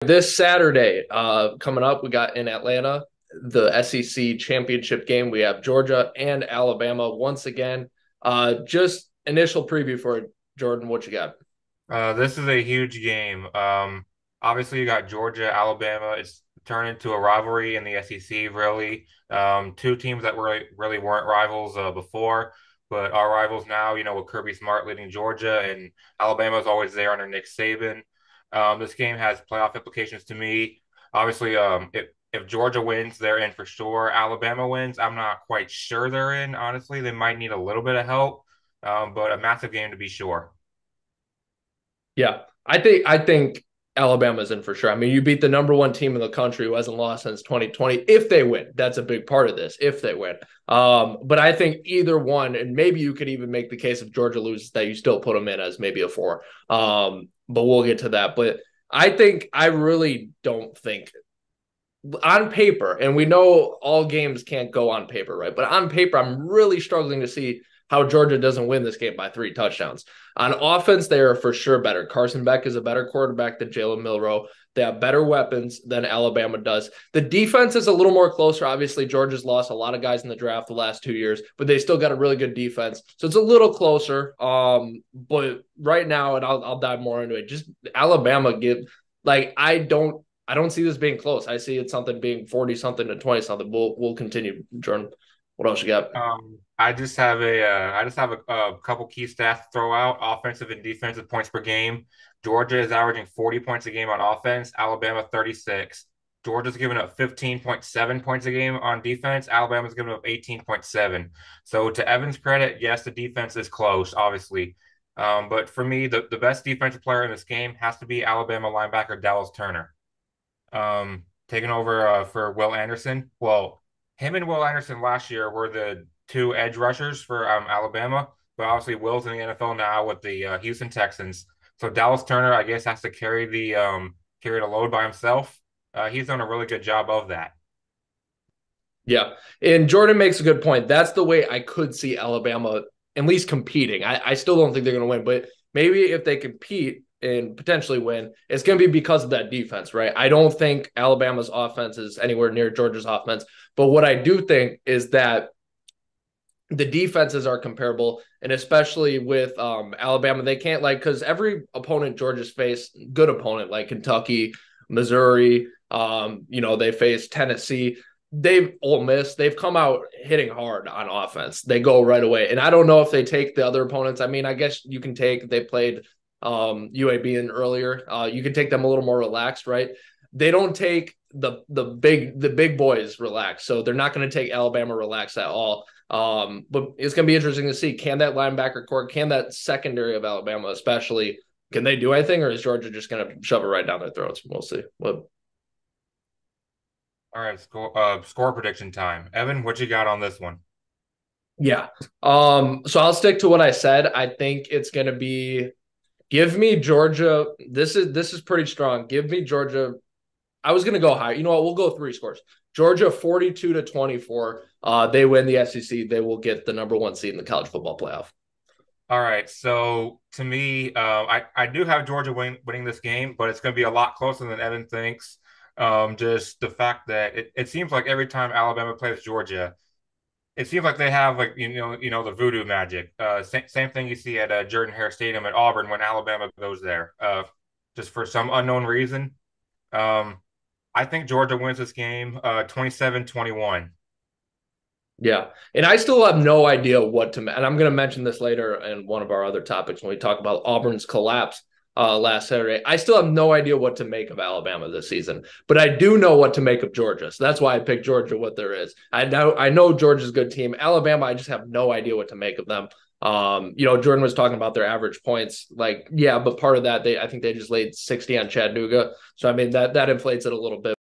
This Saturday, coming up, we got in Atlanta the SEC championship game. We have Georgia and Alabama once again. Just initial preview for it, Jordan. What you got? This is a huge game. Obviously, you got Georgia, Alabama. It's turned into a rivalry in the SEC, really. Two teams that really weren't rivals before, but are rivals now. With Kirby Smart leading Georgia, and Alabama's always there under Nick Saban. This game has playoff implications to me. Obviously, if Georgia wins, they're in for sure. Alabama wins, I'm not quite sure they're in. Honestly, they might need a little bit of help, but a massive game to be sure. Yeah, I think Alabama's in for sure. I mean, you beat the number one team in the country who hasn't lost since 2020. If they win, that's a big part of this. If they win, but I think either one, and maybe you could even make the case if Georgia loses that you still put them in as maybe a four. But we'll get to that. But I really don't think on paper, and we know all games can't go on paper, right? But on paper, I'm really struggling to see how Georgia doesn't win this game by 3 touchdowns. On offense, they are for sure better. Carson Beck is a better quarterback than Jalen Milroe. They have better weapons than Alabama does. The defense is a little more closer. Obviously, Georgia's lost a lot of guys in the draft the last 2 years, but they still got a really good defense. So it's a little closer. But right now, and I'll dive more into it. Just Alabama give like I don't see this being close. I see it something being 40 something to 20 something. We'll continue, Jordan. What else you got? I just have a couple key stats to throw out: offensive and defensive points per game. Georgia is averaging 40 points a game on offense. Alabama 36. Georgia's giving up 15.7 points a game on defense. Alabama's giving up 18.7. So to Evan's credit, yes, the defense is close, obviously. But for me, the best defensive player in this game has to be Alabama linebacker Dallas Turner. Taking over for Will Anderson. Well, him and Will Anderson last year were the two edge rushers for Alabama, but obviously Will's in the NFL now with the Houston Texans. So Dallas Turner, I guess, has to carry the load by himself. He's done a really good job of that. Yeah. And Jordan makes a good point. That's the way I could see Alabama at least competing. I still don't think they're going to win, but maybe if they compete and potentially win, it's going to be because of that defense, right? I don't think Alabama's offense is anywhere near Georgia's offense. But what I do think is that the defenses are comparable, and especially with Alabama, they can't because every opponent Georgia's faced, good opponent like Kentucky, Missouri, they face Tennessee. They've Ole Miss. They've come out hitting hard on offense. They go right away, and I don't know if they take the other opponents. I mean, I guess you can take they played UAB in earlier. You can take them a little more relaxed, right? They don't take the big boys relaxed, so they're not going to take Alabama relaxed at all. But it's going to be interesting to see, can that linebacker core, can that secondary of Alabama, especially, can they do anything, or is Georgia just going to shove it right down their throats? We'll see. All right, score prediction time. Evan, what you got on this one? Yeah. So I'll stick to what I said. I think it's going to be give me Georgia. This is pretty strong. Give me Georgia. I was going to go higher. You know what? We'll go 3 scores. Georgia 42-24. They win the SEC. They will get the number one seed in the college football playoff. All right, so to me, I do have Georgia winning this game, but it's going to be a lot closer than Evan thinks. Just the fact that it seems like every time Alabama plays Georgia, it seems like they have like the voodoo magic. Same thing you see at Jordan Hare Stadium at Auburn when Alabama goes there. Just for some unknown reason. Um, I think Georgia wins this game 27-21. Yeah. And I still have no idea what to, and I'm going to mention this later in one of our other topics when we talk about Auburn's collapse last Saturday. I still have no idea what to make of Alabama this season, but I do know what to make of Georgia. So that's why I picked Georgia, what there is. I know Georgia's a good team. Alabama, I just have no idea what to make of them. Jordan was talking about their average points. Like, yeah, but part of that, I think they just laid 60 on Chattanooga. So I mean that inflates it a little bit.